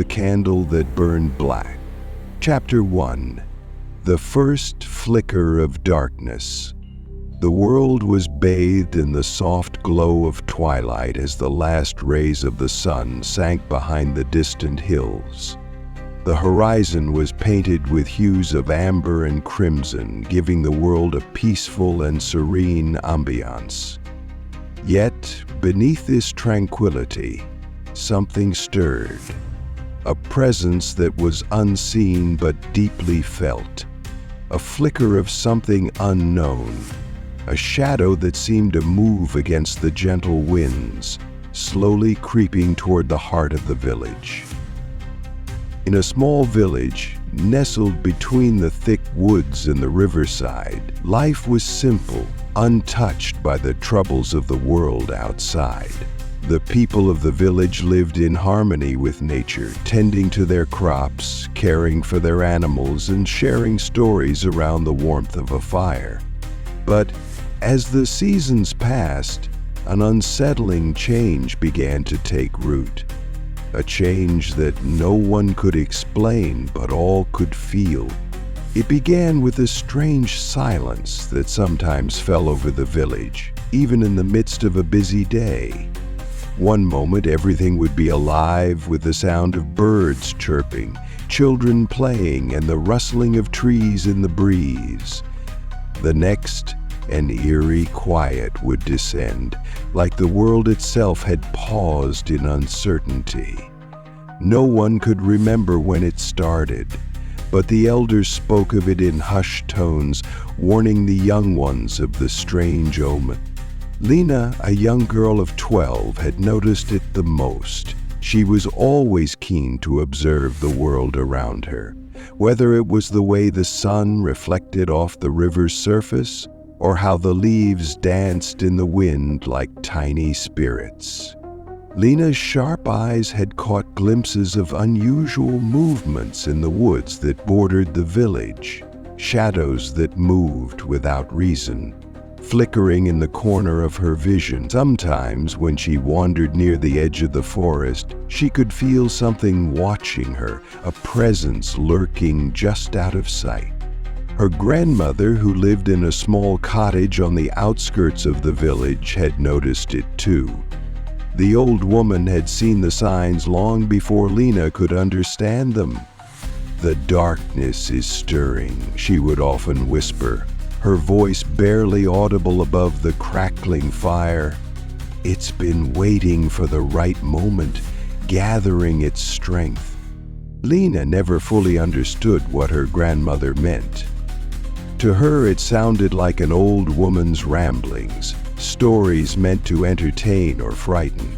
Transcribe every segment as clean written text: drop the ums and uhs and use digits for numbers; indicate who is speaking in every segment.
Speaker 1: the candle that burned black. Chapter 1. The First Flicker of Darkness. The world was bathed in the soft glow of twilight as the last rays of the sun sank behind the distant hills. The horizon was painted with hues of amber and crimson, giving the world a peaceful and serene ambiance. Yet, beneath this tranquility, something stirred. A presence that was unseen but deeply felt. A flicker of something unknown. A shadow that seemed to move against the gentle winds, slowly creeping toward the heart of the village. In a small village, nestled between the thick woods and the riverside, life was simple, untouched by the troubles of the world outside. The people of the village lived in harmony with nature, tending to their crops, caring for their animals, and sharing stories around the warmth of a fire. But as the seasons passed, an unsettling change began to take root. A change that no one could explain, but all could feel. It began with a strange silence that sometimes fell over the village, even in the midst of a busy day. One moment everything would be alive with the sound of birds chirping, children playing, and the rustling of trees in the breeze. The next, an eerie quiet would descend, like the world itself had paused in uncertainty. No one could remember when it started, but the elders spoke of it in hushed tones, warning the young ones of the strange omen. Lina, a young girl of 12, had noticed it the most. She was always keen to observe the world around her, whether it was the way the sun reflected off the river's surface, or how the leaves danced in the wind like tiny spirits. Lina's sharp eyes had caught glimpses of unusual movements in the woods that bordered the village, shadows that moved without reason, flickering in the corner of her vision. Sometimes, when she wandered near the edge of the forest, she could feel something watching her, a presence lurking just out of sight. Her grandmother, who lived in a small cottage on the outskirts of the village, had noticed it too. The old woman had seen the signs long before Lina could understand them. "The darkness is stirring," she would often whisper, her voice barely audible above the crackling fire. "It's been waiting for the right moment, gathering its strength." Lina never fully understood what her grandmother meant. To her, it sounded like an old woman's ramblings, stories meant to entertain or frighten.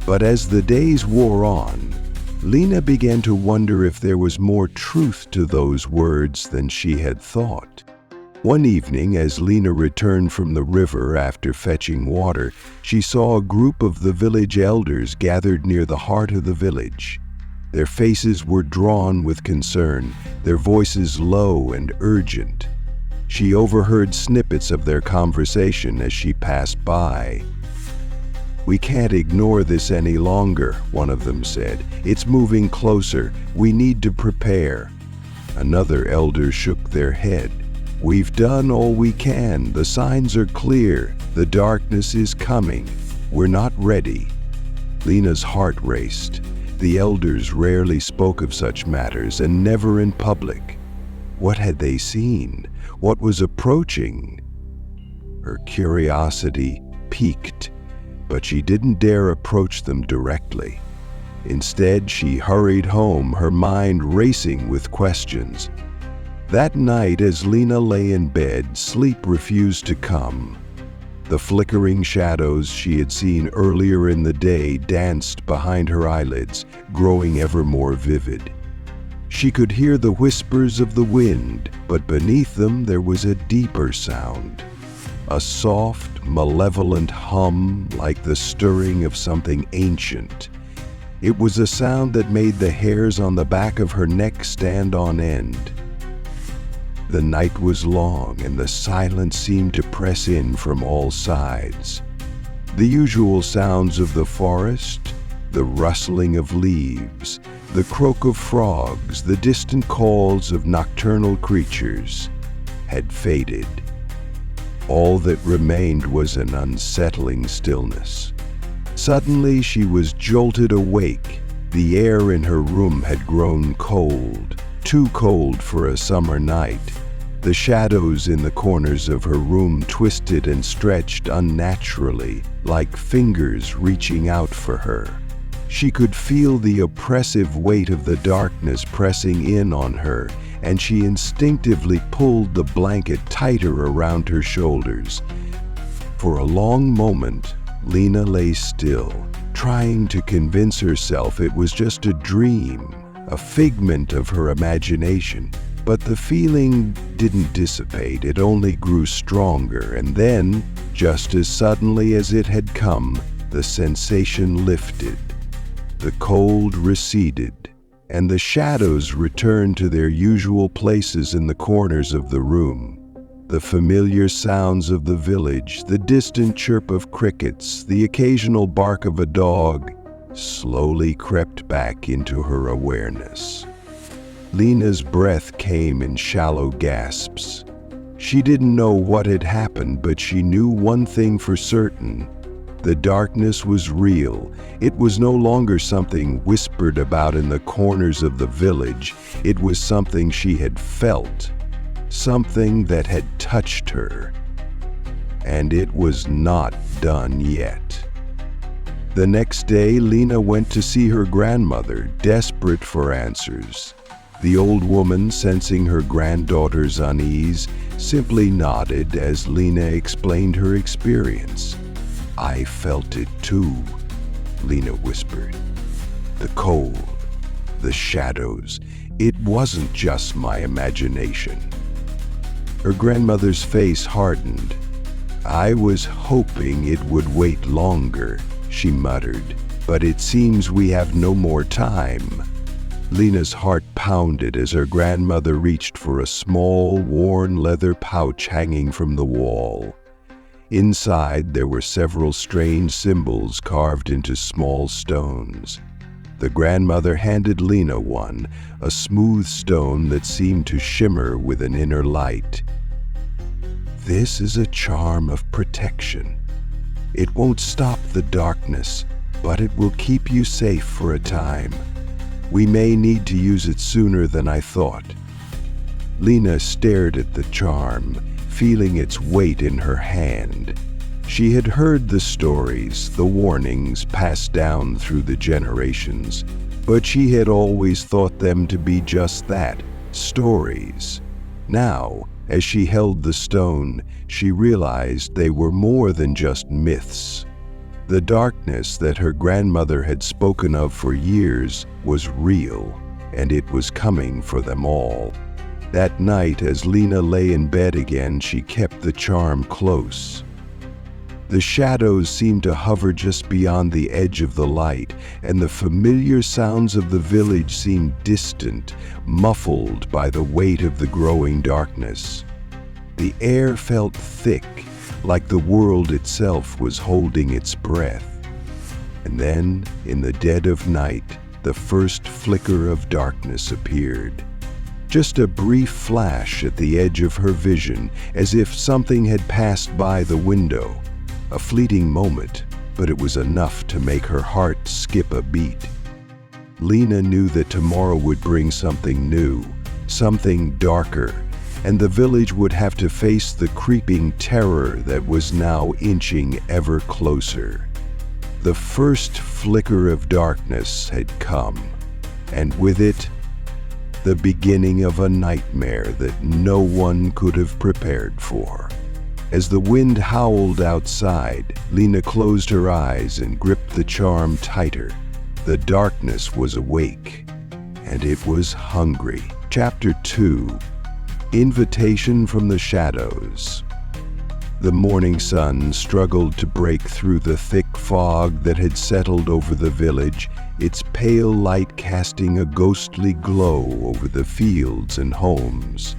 Speaker 1: But as the days wore on, Lina began to wonder if there was more truth to those words than she had thought. One evening, as Lina returned from the river after fetching water, she saw a group of the village elders gathered near the heart of the village. Their faces were drawn with concern, their voices low and urgent. She overheard snippets of their conversation as she passed by. "We can't ignore this any longer," one of them said. "It's moving closer. We need to prepare." Another elder shook their head. "We've done all we can. The signs are clear. The darkness is coming. We're not ready." Lina's heart raced. The elders rarely spoke of such matters, and never in public. What had they seen? What was approaching? Her curiosity piqued, but she didn't dare approach them directly. Instead, she hurried home, her mind racing with questions. That night, as Lina lay in bed, sleep refused to come. The flickering shadows she had seen earlier in the day danced behind her eyelids, growing ever more vivid. She could hear the whispers of the wind, but beneath them there was a deeper sound. A soft, malevolent hum like the stirring of something ancient. It was a sound that made the hairs on the back of her neck stand on end. The night was long, and the silence seemed to press in from all sides. The usual sounds of the forest, The rustling of leaves, the croak of frogs, the distant calls of nocturnal creatures had faded. All that remained was an unsettling stillness. Suddenly she was jolted awake. The air in her room had grown cold, too cold for a summer night. The shadows in the corners of her room twisted and stretched unnaturally, like fingers reaching out for her. She could feel the oppressive weight of the darkness pressing in on her, and she instinctively pulled the blanket tighter around her shoulders. For a long moment, Lina lay still, trying to convince herself it was just a dream, a figment of her imagination. But the feeling didn't dissipate, it only grew stronger, and then, just as suddenly as it had come, the sensation lifted. The cold receded, and the shadows returned to their usual places in the corners of the room. The familiar sounds of the village, the distant chirp of crickets, the occasional bark of a dog, slowly crept back into her awareness. Lina's breath came in shallow gasps. She didn't know what had happened, but she knew one thing for certain. The darkness was real. It was no longer something whispered about in the corners of the village. It was something she had felt, something that had touched her. And it was not done yet. The next day, Lina went to see her grandmother, desperate for answers. The old woman, sensing her granddaughter's unease, simply nodded as Lina explained her experience. "I felt it too," Lina whispered. "The cold, the shadows, it wasn't just my imagination." Her grandmother's face hardened. "I was hoping it would wait longer," she muttered, "but it seems we have no more time." Lina's heart pounded as her grandmother reached for a small, worn leather pouch hanging from the wall. Inside, there were several strange symbols carved into small stones. The grandmother handed Lina one, a smooth stone that seemed to shimmer with an inner light. "This is a charm of protection. It won't stop the darkness, but it will keep you safe for a time. We may need to use it sooner than I thought." Lina stared at the charm, feeling its weight in her hand. She had heard the stories, the warnings passed down through the generations, but she had always thought them to be just that, stories. Now, as she held the stone, she realized they were more than just myths. The darkness that her grandmother had spoken of for years was real, and it was coming for them all. That night, as Lina lay in bed again, she kept the charm close. The shadows seemed to hover just beyond the edge of the light, and the familiar sounds of the village seemed distant, muffled by the weight of the growing darkness. The air felt thick, like the world itself was holding its breath. And then, in the dead of night, the first flicker of darkness appeared. Just a brief flash at the edge of her vision, as if something had passed by the window. A fleeting moment, but it was enough to make her heart skip a beat. Lina knew that tomorrow would bring something new, something darker, and the village would have to face the creeping terror that was now inching ever closer. The first flicker of darkness had come, and with it, the beginning of a nightmare that no one could have prepared for. As the wind howled outside, Lina closed her eyes and gripped the charm tighter. The darkness was awake, and it was hungry. Chapter 2: Invitation from the Shadows. The morning sun struggled to break through the thick fog that had settled over the village, its pale light casting a ghostly glow over the fields and homes.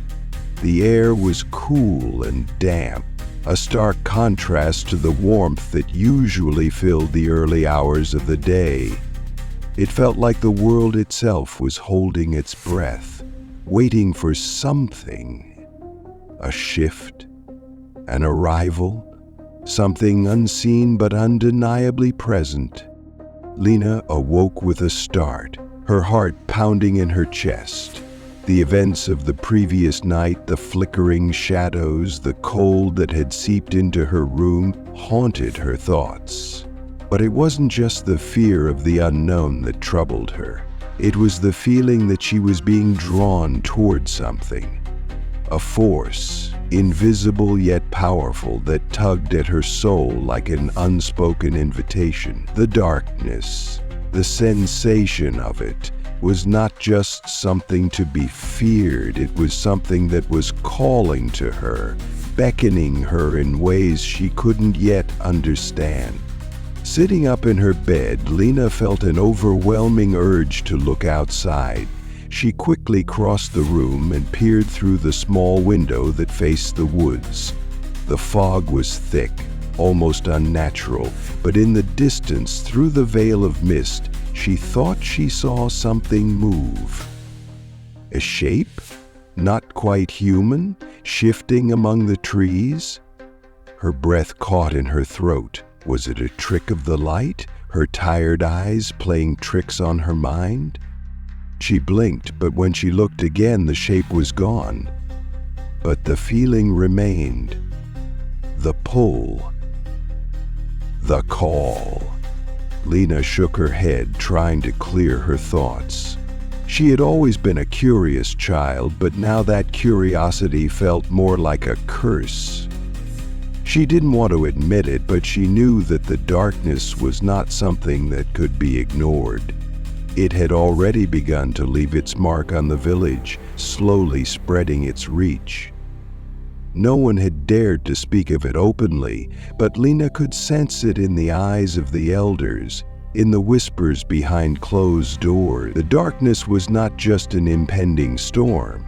Speaker 1: The air was cool and damp, a stark contrast to the warmth that usually filled the early hours of the day. It felt like the world itself was holding its breath, waiting for something. A shift, an arrival, something unseen but undeniably present. Lina awoke with a start, her heart pounding in her chest. The events of the previous night, the flickering shadows, the cold that had seeped into her room, haunted her thoughts. But it wasn't just the fear of the unknown that troubled her. It was the feeling that she was being drawn toward something. A force, invisible yet powerful, that tugged at her soul like an unspoken invitation. The darkness, the sensation of it, was not just something to be feared. It was something that was calling to her, beckoning her in ways she couldn't yet understand. Sitting up in her bed, Lina felt an overwhelming urge to look outside. She quickly crossed the room and peered through the small window that faced the woods. The fog was thick, almost unnatural, but in the distance, through the veil of mist, she thought she saw something move. A shape, not quite human, shifting among the trees. Her breath caught in her throat. Was it a trick of the light, her tired eyes playing tricks on her mind? She blinked, but when she looked again, the shape was gone. But the feeling remained. The pull. The call. Lina shook her head, trying to clear her thoughts. She had always been a curious child, but now that curiosity felt more like a curse. She didn't want to admit it, but she knew that the darkness was not something that could be ignored. It had already begun to leave its mark on the village, slowly spreading its reach. No one had dared to speak of it openly, but Lina could sense it in the eyes of the elders, in the whispers behind closed doors. The darkness was not just an impending storm.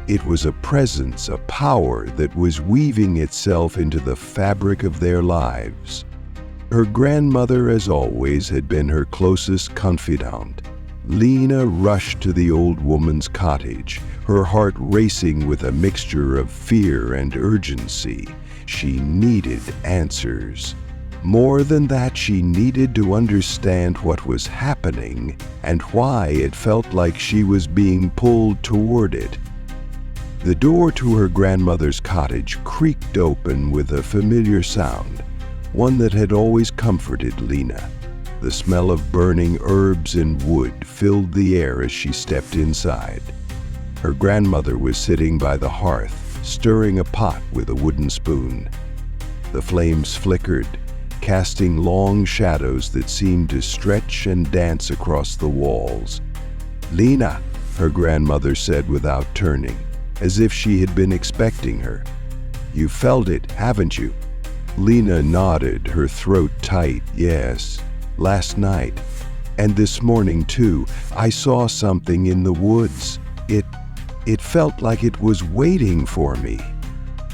Speaker 1: It was a presence, a power that was weaving itself into the fabric of their lives. Her grandmother, as always, had been her closest confidant. Lina rushed to the old woman's cottage, her heart racing with a mixture of fear and urgency. She needed answers. More than that, she needed to understand what was happening and why it felt like she was being pulled toward it. The door to her grandmother's cottage creaked open with a familiar sound, one that had always comforted Lina. The smell of burning herbs and wood filled the air as she stepped inside. Her grandmother was sitting by the hearth, stirring a pot with a wooden spoon. The flames flickered, casting long shadows that seemed to stretch and dance across the walls. "Lina," her grandmother said without turning, as if she had been expecting her. "You felt it, haven't you?" Lina nodded, her throat tight. "Yes. Last night, and this morning too, I saw something in the woods. It felt like it was waiting for me."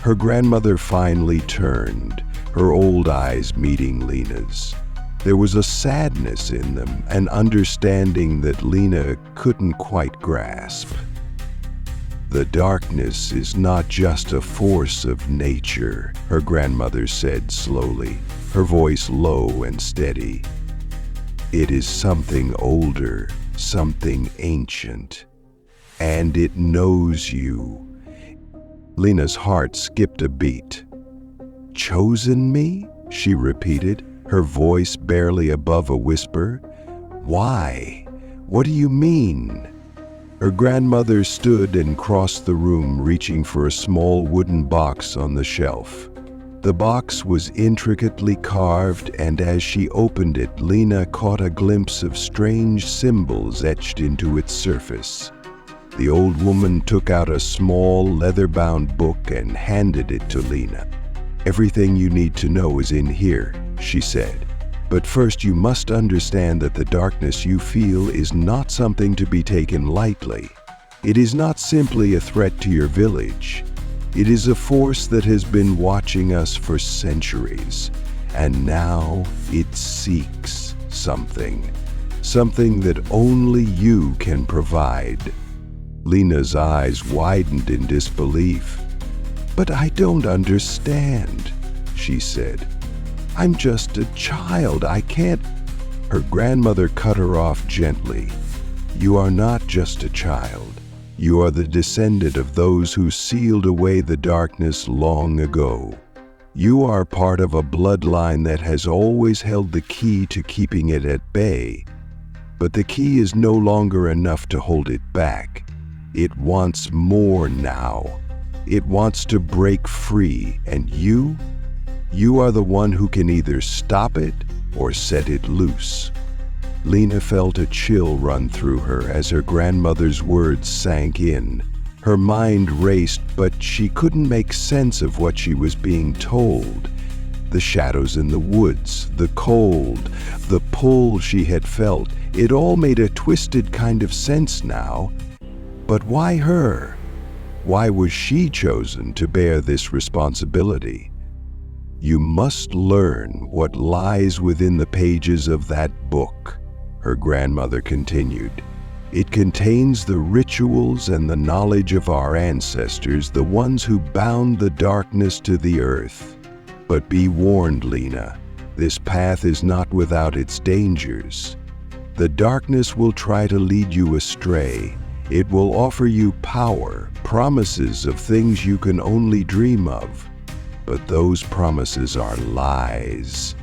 Speaker 1: Her grandmother finally turned, her old eyes meeting Lina's. There was a sadness in them, an understanding that Lina couldn't quite grasp. "The darkness is not just a force of nature," her grandmother said slowly, her voice low and steady. "It is something older, something ancient, and it knows you." Lina's heart skipped a beat. "Chosen me?" she repeated, her voice barely above a whisper. "Why? What do you mean?" Her grandmother stood and crossed the room, reaching for a small wooden box on the shelf. The box was intricately carved, and as she opened it, Lina caught a glimpse of strange symbols etched into its surface. The old woman took out a small, leather-bound book and handed it to Lina. "Everything you need to know is in here," she said. "But first you must understand that the darkness you feel is not something to be taken lightly. It is not simply a threat to your village. It is a force that has been watching us for centuries, and now it seeks something. something that only you can provide. Lina's eyes widened in disbelief. "But I don't understand," she said. "I'm just a child. I can't—" Her grandmother cut her off gently. "You are not just a child. You are the descendant of those who sealed away the darkness long ago. You are part of a bloodline that has always held the key to keeping it at bay. But the key is no longer enough to hold it back. It wants more now. It wants to break free, and you are the one who can either stop it or set it loose." Lina felt a chill run through her as her grandmother's words sank in. Her mind raced, but she couldn't make sense of what she was being told. The shadows in the woods, the cold, the pull she had felt, it all made a twisted kind of sense now. But why her? Why was she chosen to bear this responsibility? "You must learn what lies within the pages of that book," her grandmother continued. "It contains the rituals and the knowledge of our ancestors, the ones who bound the darkness to the earth. But be warned, Lina, this path is not without its dangers. The darkness will try to lead you astray. It will offer you power, promises of things you can only dream of. But those promises are lies.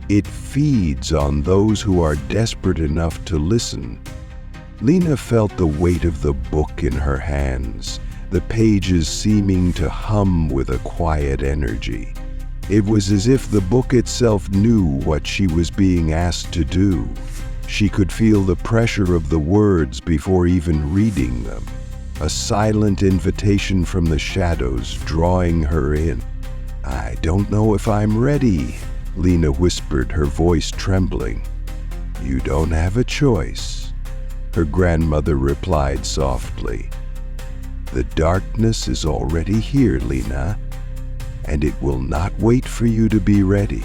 Speaker 1: It feeds on those who are desperate enough to listen." Lina felt the weight of the book in her hands, the pages seeming to hum with a quiet energy. It was as if the book itself knew what she was being asked to do. She could feel the pressure of the words before even reading them, a silent invitation from the shadows drawing her in. "I don't know if I'm ready," Lina whispered, her voice trembling. "You don't have a choice," her grandmother replied softly. "The darkness is already here, Lina, and it will not wait for you to be ready."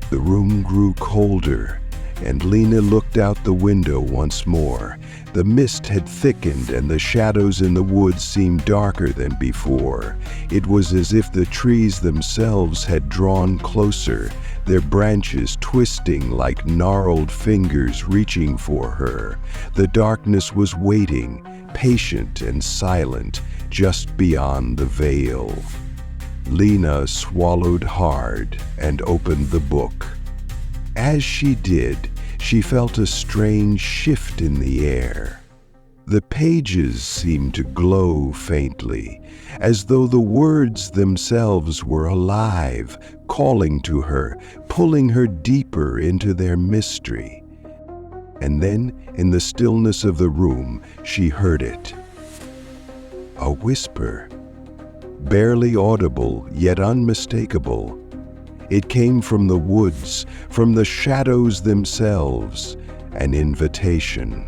Speaker 1: The room grew colder, and Lina looked out the window once more. The mist had thickened and the shadows in the woods seemed darker than before. It was as if the trees themselves had drawn closer, their branches twisting like gnarled fingers reaching for her. The darkness was waiting, patient and silent, just beyond the veil. Lina swallowed hard and opened the book. As she did, she felt a strange shift in the air. The pages seemed to glow faintly, as though the words themselves were alive, calling to her, pulling her deeper into their mystery. And then, in the stillness of the room, she heard it. A whisper, barely audible yet unmistakable. It came from the woods, from the shadows themselves, an invitation.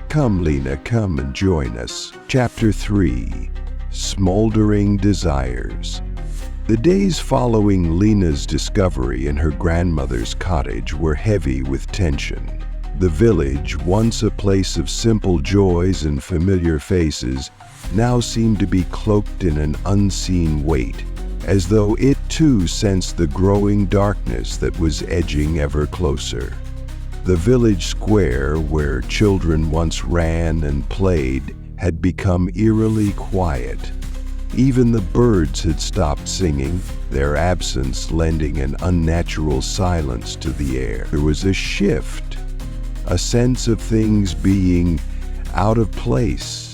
Speaker 1: Come, Lina, come and join us. Chapter 3, Smoldering Desires. The days following Lina's discovery in her grandmother's cottage were heavy with tension. The village, once a place of simple joys and familiar faces, now seemed to be cloaked in an unseen weight, as though it too sensed the growing darkness that was edging ever closer. The village square, where children once ran and played, had become eerily quiet. Even the birds had stopped singing, their absence lending an unnatural silence to the air. There was a shift, a sense of things being out of place.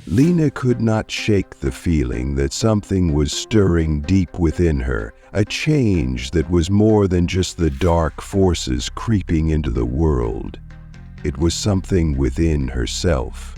Speaker 1: Lina could not shake the feeling that something was stirring deep within her, a change that was more than just the dark forces creeping into the world. It was something within herself.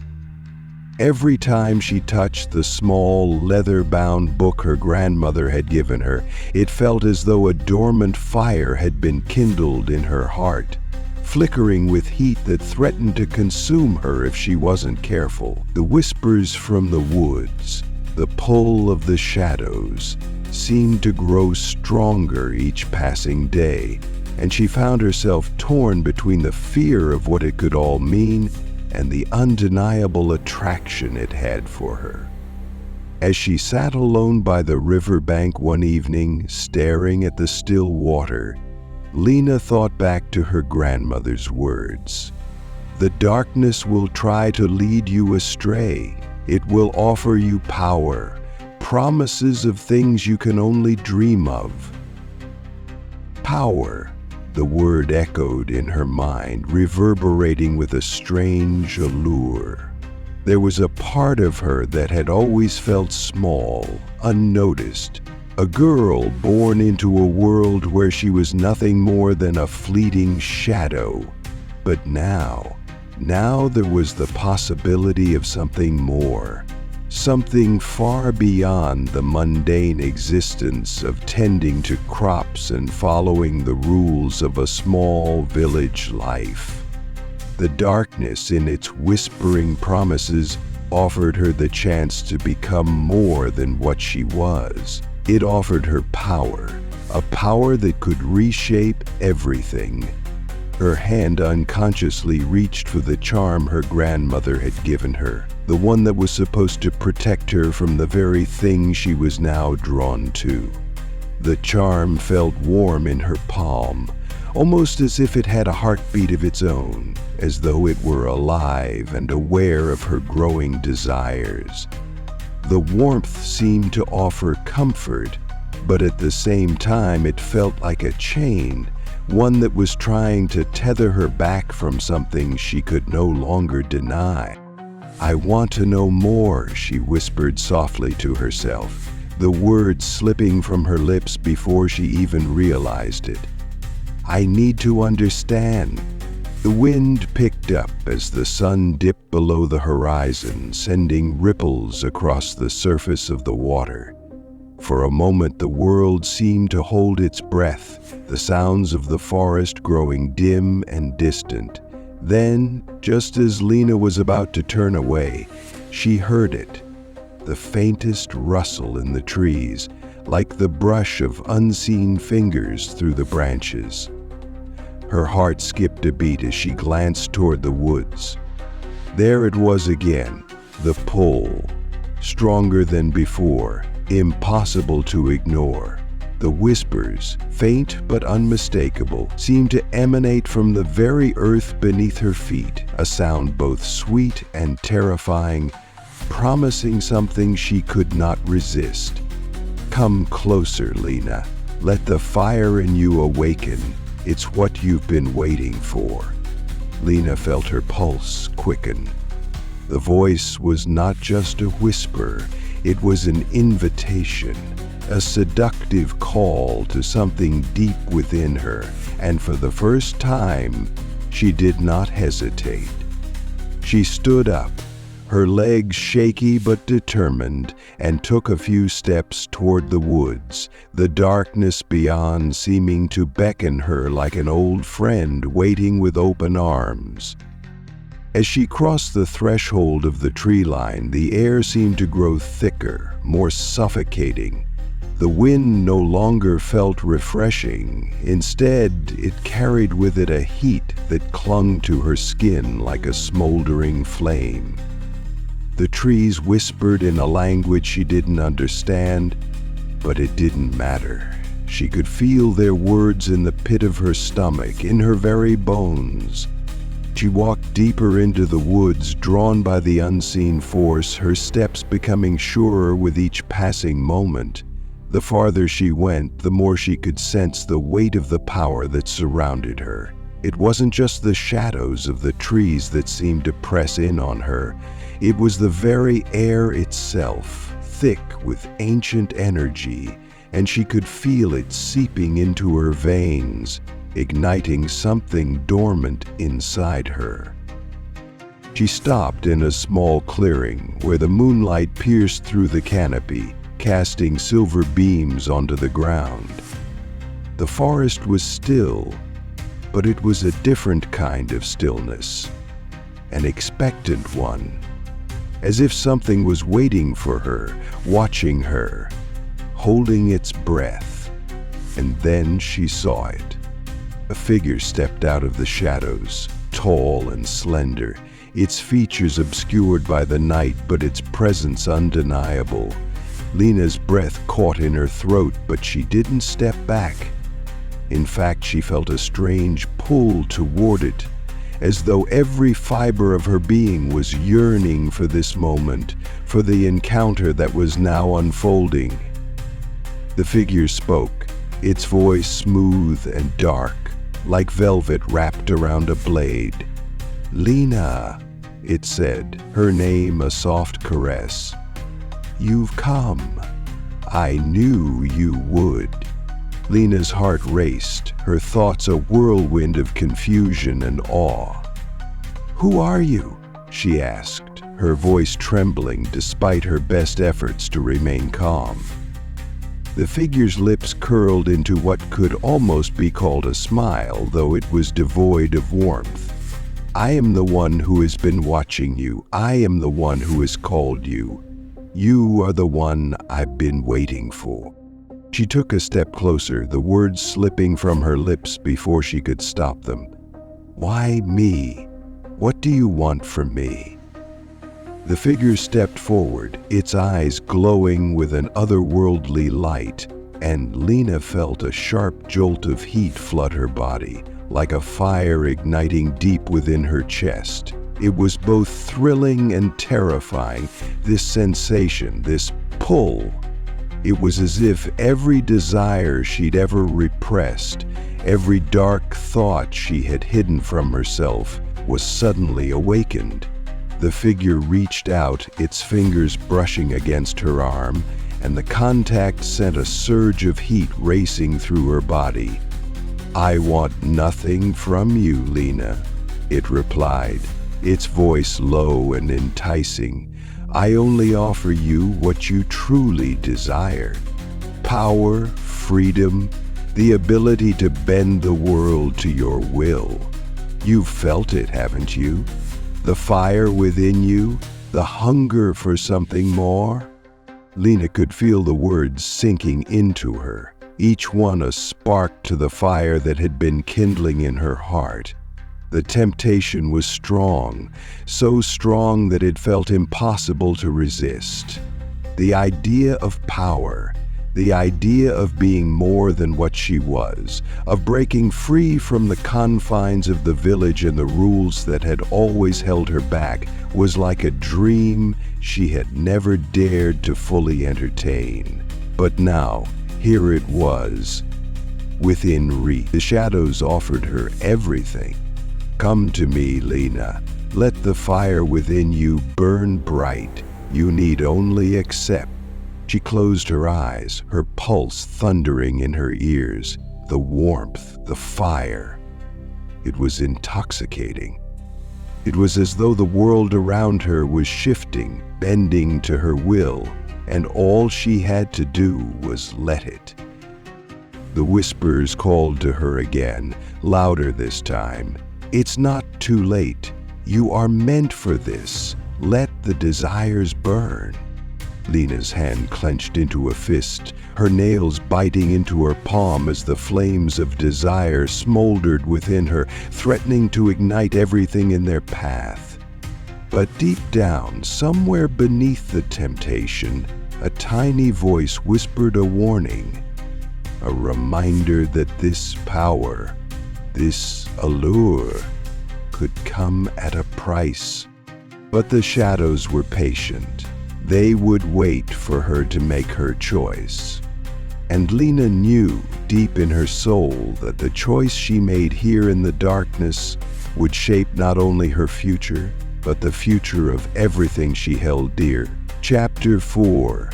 Speaker 1: Every time she touched the small, leather-bound book her grandmother had given her, it felt as though a dormant fire had been kindled in her heart, flickering with heat that threatened to consume her if she wasn't careful. The whispers from the woods, the pull of the shadows, seemed to grow stronger each passing day, and she found herself torn between the fear of what it could all mean and the undeniable attraction it had for her. As she sat alone by the riverbank one evening, staring at the still water, Lina thought back to her grandmother's words. "The darkness will try to lead you astray. It will offer you power, promises of things you can only dream of." Power, the word echoed in her mind, reverberating with a strange allure. There was a part of her that had always felt small, unnoticed, a girl born into a world where she was nothing more than a fleeting shadow. But now there was the possibility of something more, something far beyond the mundane existence of tending to crops and following the rules of a small village life. The darkness in its whispering promises offered her the chance to become more than what she was. It offered her power, a power that could reshape everything. Her hand unconsciously reached for the charm her grandmother had given her, the one that was supposed to protect her from the very thing she was now drawn to. The charm felt warm in her palm, almost as if it had a heartbeat of its own, as though it were alive and aware of her growing desires. The warmth seemed to offer comfort, but at the same time it felt like a chain, one that was trying to tether her back from something she could no longer deny. "I want to know more," she whispered softly to herself, the words slipping from her lips before she even realized it. "I need to understand." The wind picked up as the sun dipped below the horizon, sending ripples across the surface of the water. For a moment the world seemed to hold its breath, the sounds of the forest growing dim and distant. Then, just as Lina was about to turn away, she heard it, the faintest rustle in the trees, like the brush of unseen fingers through the branches. Her heart skipped a beat as she glanced toward the woods. There it was again, the pull, stronger than before, impossible to ignore. The whispers, faint but unmistakable, seemed to emanate from the very earth beneath her feet, a sound both sweet and terrifying, promising something she could not resist. "Come closer, Lina. Let the fire in you awaken. It's what you've been waiting for." Lina felt her pulse quicken. The voice was not just a whisper, it was an invitation, a seductive call to something deep within her, and for the first time, she did not hesitate. She stood up, her legs shaky but determined, and took a few steps toward the woods, the darkness beyond seeming to beckon her like an old friend waiting with open arms. As she crossed the threshold of the tree line, the air seemed to grow thicker, more suffocating. The wind no longer felt refreshing. Instead, it carried with it a heat that clung to her skin like a smoldering flame. The trees whispered in a language she didn't understand, but it didn't matter. She could feel their words in the pit of her stomach, in her very bones. She walked deeper into the woods, drawn by the unseen force, her steps becoming surer with each passing moment. The farther she went, the more she could sense the weight of the power that surrounded her. It wasn't just the shadows of the trees that seemed to press in on her. It was the very air itself, thick with ancient energy, and she could feel it seeping into her veins, igniting something dormant inside her. She stopped in a small clearing where the moonlight pierced through the canopy, casting silver beams onto the ground. The forest was still, but it was a different kind of stillness, an expectant one, as if something was waiting for her, watching her, holding its breath. And then she saw it. A figure stepped out of the shadows, tall and slender, its features obscured by the night but its presence undeniable. Lina's breath caught in her throat, but she didn't step back. In fact, she felt a strange pull toward it, as though every fiber of her being was yearning for this moment, for the encounter that was now unfolding. The figure spoke, its voice smooth and dark, like velvet wrapped around a blade. "Lina," it said, her name a soft caress. "You've come. I knew you would." Lina's heart raced, her thoughts a whirlwind of confusion and awe. "Who are you?" she asked, her voice trembling despite her best efforts to remain calm. The figure's lips curled into what could almost be called a smile, though it was devoid of warmth. "I am the one who has been watching you. I am the one who has called you. You are the one I've been waiting for." She took a step closer, the words slipping from her lips before she could stop them. "Why me? What do you want from me?" The figure stepped forward, its eyes glowing with an otherworldly light, and Lina felt a sharp jolt of heat flood her body, like a fire igniting deep within her chest. It was both thrilling and terrifying, this sensation, this pull. It was as if every desire she'd ever repressed, every dark thought she had hidden from herself, was suddenly awakened. The figure reached out, its fingers brushing against her arm, and the contact sent a surge of heat racing through her body. "I want nothing from you, Lina," it replied, its voice low and enticing. "I only offer you what you truly desire. Power, freedom, the ability to bend the world to your will. You've felt it, haven't you? The fire within you, the hunger for something more?" Lina could feel the words sinking into her, each one a spark to the fire that had been kindling in her heart. The temptation was strong, so strong that it felt impossible to resist. The idea of power, the idea of being more than what she was, of breaking free from the confines of the village and the rules that had always held her back, was like a dream she had never dared to fully entertain. But now, here it was, within reach. The shadows offered her everything. "Come to me, Lina. Let the fire within you burn bright. You need only accept." She closed her eyes, her pulse thundering in her ears. The warmth, the fire. It was intoxicating. It was as though the world around her was shifting, bending to her will, and all she had to do was let it. The whispers called to her again, louder this time. "It's not too late. You are meant for this. Let the desires burn." Lina's hand clenched into a fist, her nails biting into her palm as the flames of desire smoldered within her, threatening to ignite everything in their path. But deep down, somewhere beneath the temptation, a tiny voice whispered a warning, a reminder that this power, this allure, could come at a price. But the shadows were patient. They would wait for her to make her choice. And Lina knew deep in her soul that the choice she made here in the darkness would shape not only her future, but the future of everything she held dear. Chapter 4.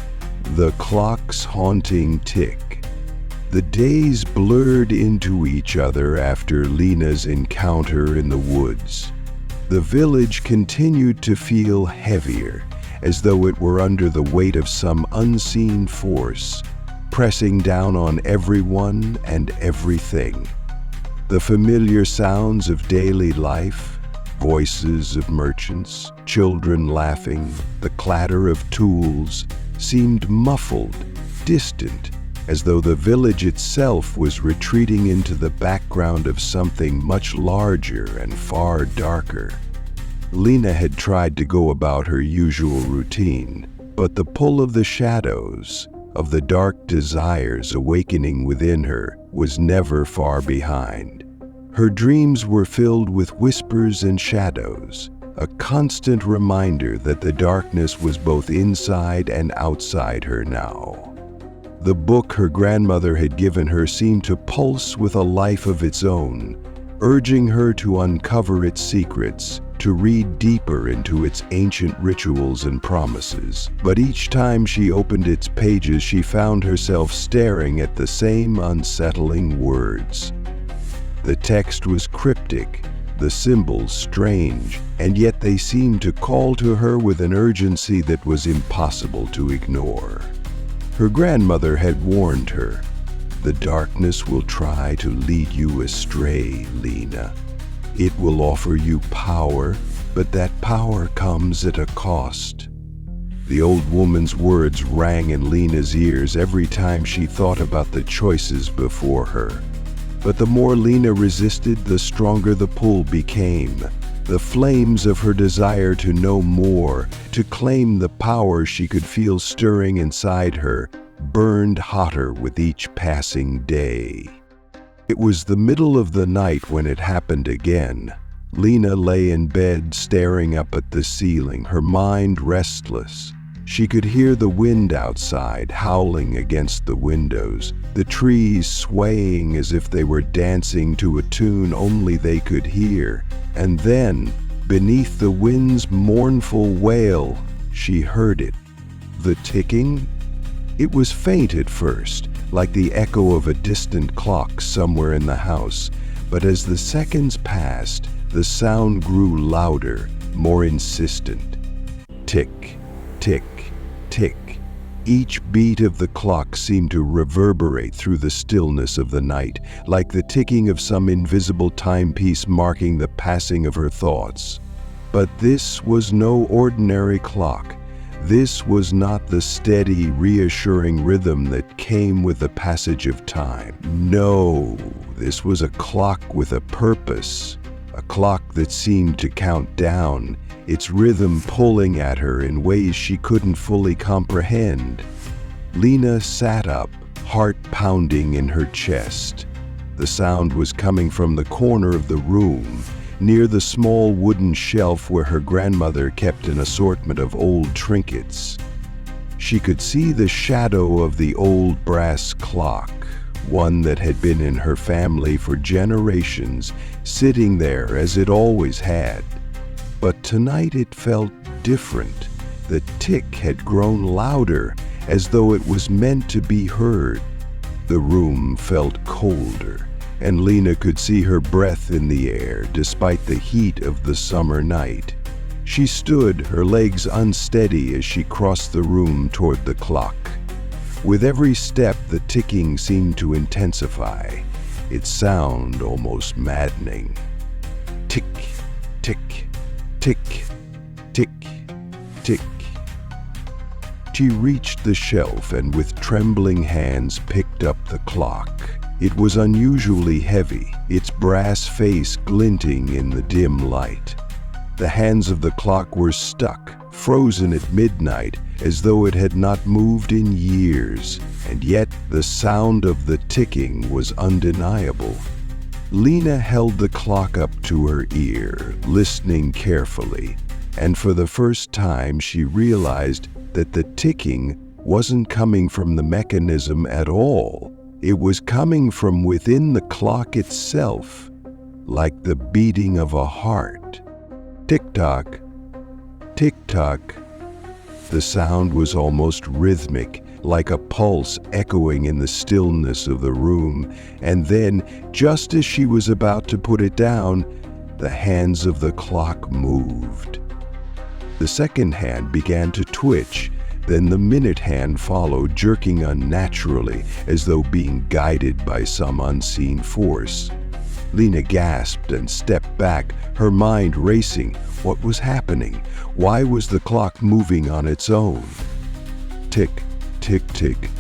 Speaker 1: The Clock's Haunting Tick. The days blurred into each other after Lina's encounter in the woods. The village continued to feel heavier, as though it were under the weight of some unseen force, pressing down on everyone and everything. The familiar sounds of daily life, voices of merchants, children laughing, the clatter of tools, seemed muffled, distant, as though the village itself was retreating into the background of something much larger and far darker. Lina had tried to go about her usual routine, but the pull of the shadows, of the dark desires awakening within her, was never far behind. Her dreams were filled with whispers and shadows, a constant reminder that the darkness was both inside and outside her now. The book her grandmother had given her seemed to pulse with a life of its own, urging her to uncover its secrets, to read deeper into its ancient rituals and promises. But each time she opened its pages, she found herself staring at the same unsettling words. The text was cryptic, the symbols strange, and yet they seemed to call to her with an urgency that was impossible to ignore. Her grandmother had warned her, "The darkness will try to lead you astray, Lina. It will offer you power, but that power comes at a cost." The old woman's words rang in Lina's ears every time she thought about the choices before her. But the more Lina resisted, the stronger the pull became. The flames of her desire to know more, to claim the power she could feel stirring inside her, burned hotter with each passing day. It was the middle of the night when it happened again. Lina lay in bed staring up at the ceiling, her mind restless. She could hear the wind outside howling against the windows, the trees swaying as if they were dancing to a tune only they could hear. And then, beneath the wind's mournful wail, she heard it. The ticking? It was faint at first, like the echo of a distant clock somewhere in the house, but as the seconds passed, the sound grew louder, more insistent. Tick, tick, tick. Each beat of the clock seemed to reverberate through the stillness of the night, like the ticking of some invisible timepiece marking the passing of her thoughts. But this was no ordinary clock. This was not the steady, reassuring rhythm that came with the passage of time. No, this was a clock with a purpose, a clock that seemed to count down, its rhythm pulling at her in ways she couldn't fully comprehend. Lina sat up, heart pounding in her chest. The sound was coming from the corner of the room, near the small wooden shelf where her grandmother kept an assortment of old trinkets. She could see the shadow of the old brass clock, one that had been in her family for generations, sitting there as it always had. But tonight it felt different. The tick had grown louder, as though it was meant to be heard. The room felt colder, and Lina could see her breath in the air despite the heat of the summer night. She stood, her legs unsteady as she crossed the room toward the clock. With every step, the ticking seemed to intensify, its sound almost maddening. Tick, tick, tick, tick, tick. She reached the shelf and with trembling hands picked up the clock. It was unusually heavy, its brass face glinting in the dim light. The hands of the clock were stuck, frozen at midnight, as though it had not moved in years, and yet the sound of the ticking was undeniable. Lina held the clock up to her ear, listening carefully, and for the first time she realized that the ticking wasn't coming from the mechanism at all. It was coming from within the clock itself, like the beating of a heart. Tick-tock, tick-tock. The sound was almost rhythmic, like a pulse echoing in the stillness of the room, and then, just as she was about to put it down, the hands of the clock moved. The second hand began to twitch, then the minute hand followed, jerking unnaturally, as though being guided by some unseen force. Lina gasped and stepped back, her mind racing. What was happening? Why was the clock moving on its own? Tick, tick, tick.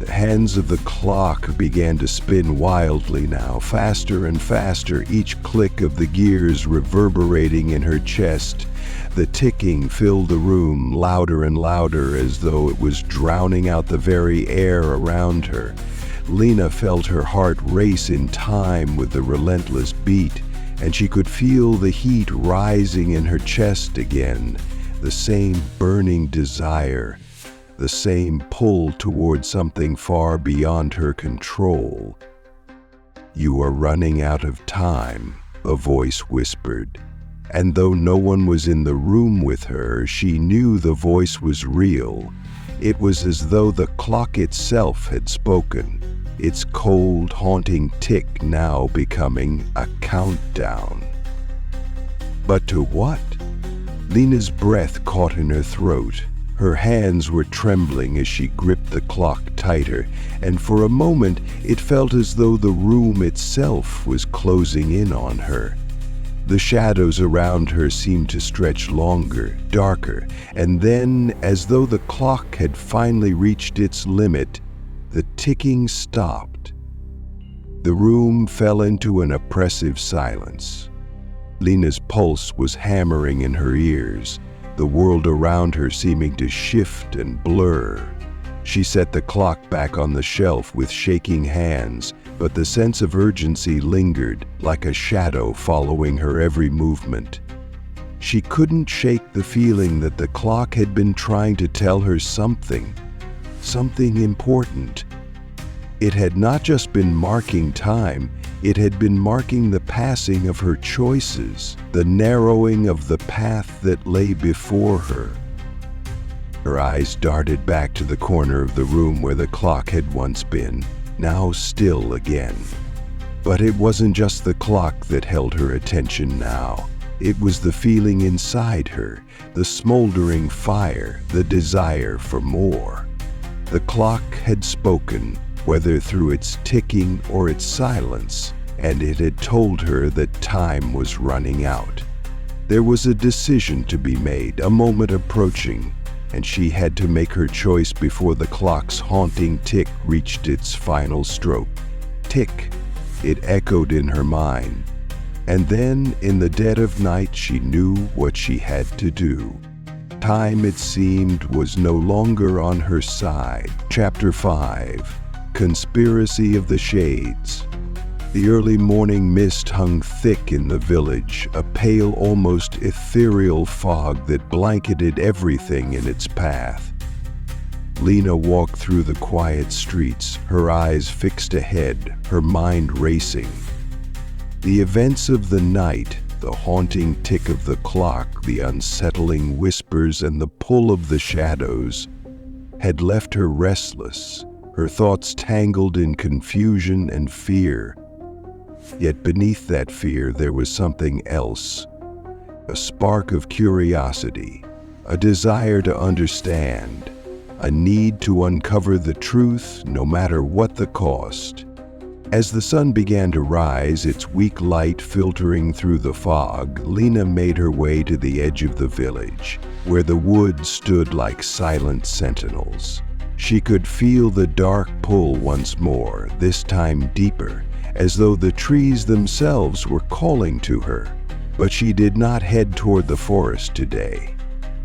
Speaker 1: The hands of the clock began to spin wildly now, faster and faster, each click of the gears reverberating in her chest. The ticking filled the room, louder and louder, as though it was drowning out the very air around her. Lina felt her heart race in time with the relentless beat, and she could feel the heat rising in her chest again, the same burning desire, the same pull toward something far beyond her control. "You are running out of time," a voice whispered. And though no one was in the room with her, she knew the voice was real. It was as though the clock itself had spoken, its cold, haunting tick now becoming a countdown. But to what? Lina's breath caught in her throat. Her hands were trembling as she gripped the clock tighter, and for a moment it felt as though the room itself was closing in on her. The shadows around her seemed to stretch longer, darker, and then, as though the clock had finally reached its limit, the ticking stopped. The room fell into an oppressive silence. Lina's pulse was hammering in her ears, the world around her seeming to shift and blur. She set the clock back on the shelf with shaking hands, but the sense of urgency lingered, like a shadow following her every movement. She couldn't shake the feeling that the clock had been trying to tell her something important. It had not just been marking time, it had been marking the passing of her choices, the narrowing of the path that lay before her. Her eyes darted back to the corner of the room where the clock had once been, now still again. But it wasn't just the clock that held her attention now. It was the feeling inside her, the smoldering fire, the desire for more. The clock had spoken, whether through its ticking or its silence, and it had told her that time was running out. There was a decision to be made, a moment approaching, and she had to make her choice before the clock's haunting tick reached its final stroke. Tick, it echoed in her mind. And then, in the dead of night, she knew what she had to do. Time, it seemed, was no longer on her side. Chapter 5. Conspiracy of the Shades. The early morning mist hung thick in the village, a pale, almost ethereal fog that blanketed everything in its path. Lina walked through the quiet streets, her eyes fixed ahead, her mind racing. The events of the night, the haunting tick of the clock, the unsettling whispers, and the pull of the shadows had left her restless, her thoughts tangled in confusion and fear. Yet beneath that fear there was something else, a spark of curiosity, a desire to understand, a need to uncover the truth no matter what the cost. As the sun began to rise, its weak light filtering through the fog, Lina made her way to the edge of the village, where the woods stood like silent sentinels. She could feel the dark pull once more, this time deeper, as though the trees themselves were calling to her. But she did not head toward the forest today.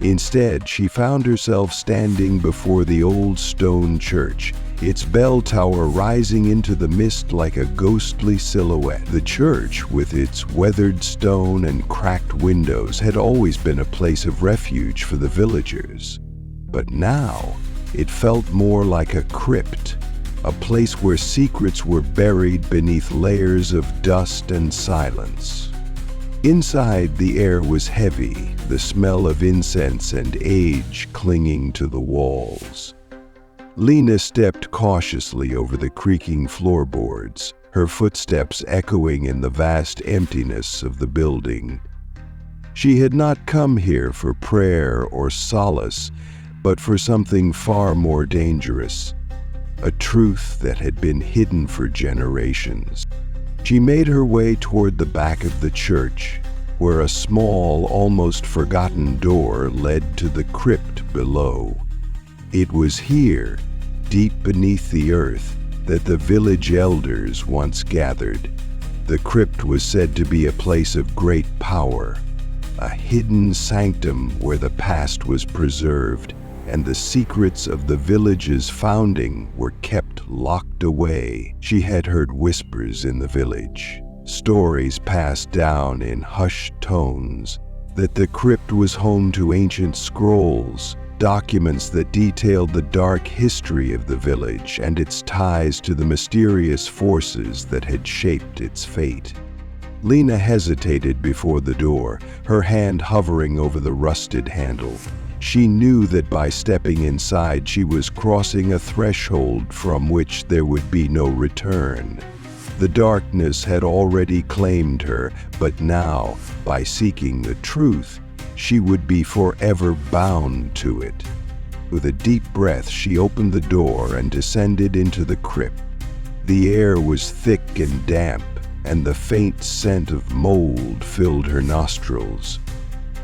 Speaker 1: Instead, she found herself standing before the old stone church, its bell tower rising into the mist like a ghostly silhouette. The church, with its weathered stone and cracked windows, had always been a place of refuge for the villagers. But now, it felt more like a crypt, a place where secrets were buried beneath layers of dust and silence. Inside, the air was heavy, the smell of incense and age clinging to the walls. Lina stepped cautiously over the creaking floorboards, her footsteps echoing in the vast emptiness of the building. She had not come here for prayer or solace, but for something far more dangerous, a truth that had been hidden for generations. She made her way toward the back of the church, where a small, almost forgotten door led to the crypt below. It was here, deep beneath the earth that the village elders once gathered. The crypt was said to be a place of great power, a hidden sanctum where the past was preserved and the secrets of the village's founding were kept locked away. She had heard whispers in the village, stories passed down in hushed tones, that the crypt was home to ancient scrolls, documents that detailed the dark history of the village and its ties to the mysterious forces that had shaped its fate. Lina hesitated before the door, her hand hovering over the rusted handle. She knew that by stepping inside she was crossing a threshold from which there would be no return. The darkness had already claimed her, but now, by seeking the truth, she would be forever bound to it. With a deep breath, she opened the door and descended into the crypt. The air was thick and damp, and the faint scent of mold filled her nostrils.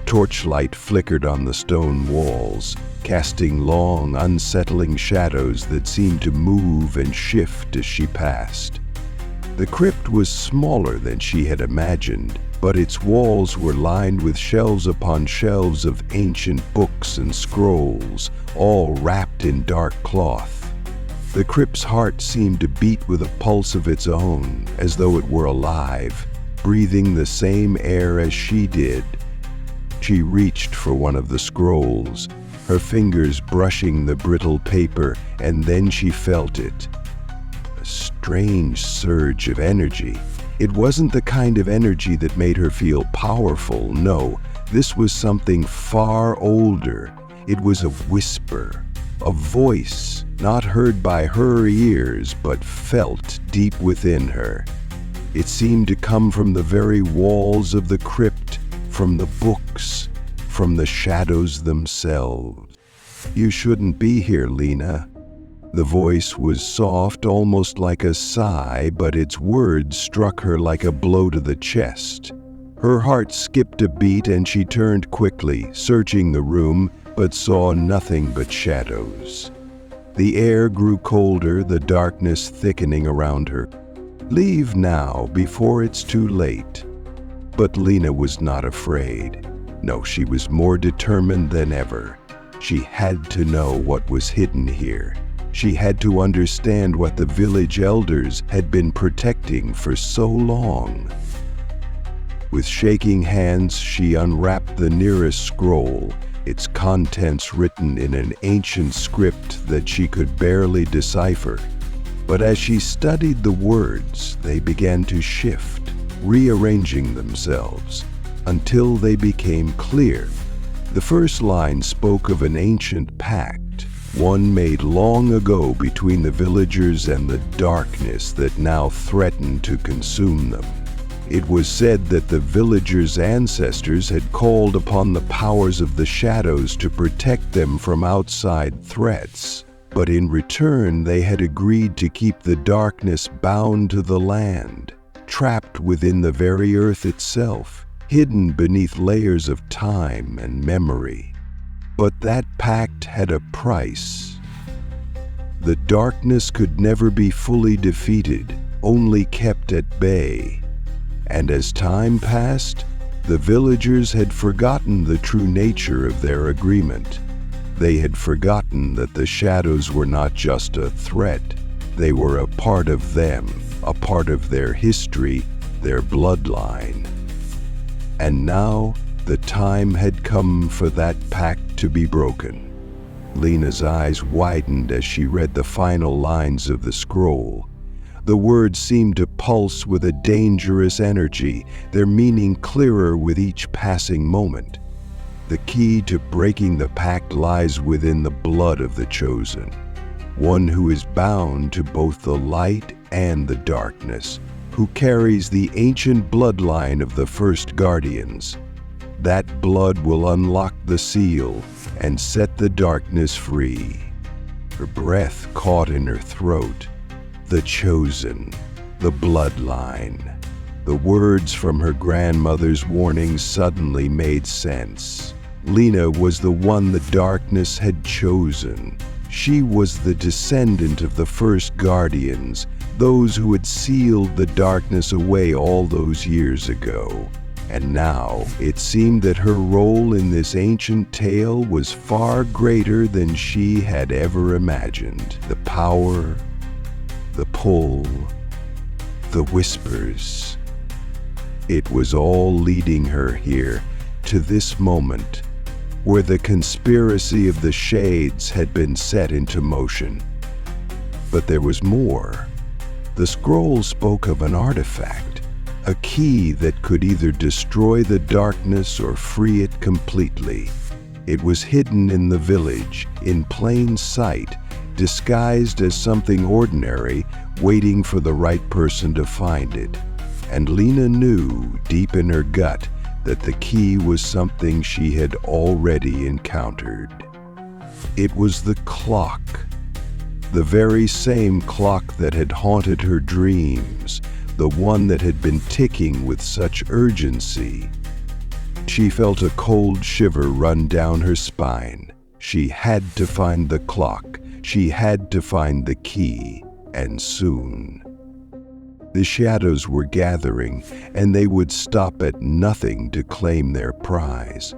Speaker 1: Torchlight flickered on the stone walls, casting long, unsettling shadows that seemed to move and shift as she passed. The crypt was smaller than she had imagined, but its walls were lined with shelves upon shelves of ancient books and scrolls, all wrapped in dark cloth. The crypt's heart seemed to beat with a pulse of its own, as though it were alive, breathing the same air as she did. She reached for one of the scrolls, her fingers brushing the brittle paper, and then she felt it. A strange surge of energy. It wasn't the kind of energy that made her feel powerful, no. This was something far older. It was a whisper, a voice, not heard by her ears, but felt deep within her. It seemed to come from the very walls of the crypt, from the books, from the shadows themselves. "You shouldn't be here, Lina." The voice was soft, almost like a sigh, but its words struck her like a blow to the chest. Her heart skipped a beat and she turned quickly, searching the room, but saw nothing but shadows. The air grew colder, the darkness thickening around her. "Leave now, before it's too late." But Lina was not afraid. No, she was more determined than ever. She had to know what was hidden here. She had to understand what the village elders had been protecting for so long. With shaking hands, she unwrapped the nearest scroll, its contents written in an ancient script that she could barely decipher. But as she studied the words, they began to shift, rearranging themselves, until they became clear. The first line spoke of an ancient pact, one made long ago between the villagers and the darkness that now threatened to consume them. It was said that the villagers' ancestors had called upon the powers of the shadows to protect them from outside threats, but in return they had agreed to keep the darkness bound to the land, trapped within the very earth itself, hidden beneath layers of time and memory. But that pact had a price. The darkness could never be fully defeated, only kept at bay. And as time passed, the villagers had forgotten the true nature of their agreement. They had forgotten that the shadows were not just a threat, they were a part of them, a part of their history, their bloodline. And now, the time had come for that pact to be broken. Lina's eyes widened as she read the final lines of the scroll. The words seemed to pulse with a dangerous energy, their meaning clearer with each passing moment. The key to breaking the pact lies within the blood of the chosen, one who is bound to both the light and the darkness, who carries the ancient bloodline of the first guardians. That blood will unlock the seal and set the darkness free. Her breath caught in her throat. The chosen, the bloodline. The words from her grandmother's warning suddenly made sense. Lina was the one the darkness had chosen. She was the descendant of the first guardians, those who had sealed the darkness away all those years ago. And now it seemed that her role in this ancient tale was far greater than she had ever imagined. The power, the pull, the whispers. It was all leading her here, to this moment, where the conspiracy of the shades had been set into motion. But there was more. The scroll spoke of an artifact, a key that could either destroy the darkness or free it completely. It was hidden in the village, in plain sight, disguised as something ordinary, waiting for the right person to find it. And Lina knew, deep in her gut, that the key was something she had already encountered. It was the clock. The very same clock that had haunted her dreams, the one that had been ticking with such urgency. She felt a cold shiver run down her spine. She had to find the clock. She had to find the key, and soon. The shadows were gathering, and they would stop at nothing to claim their prize.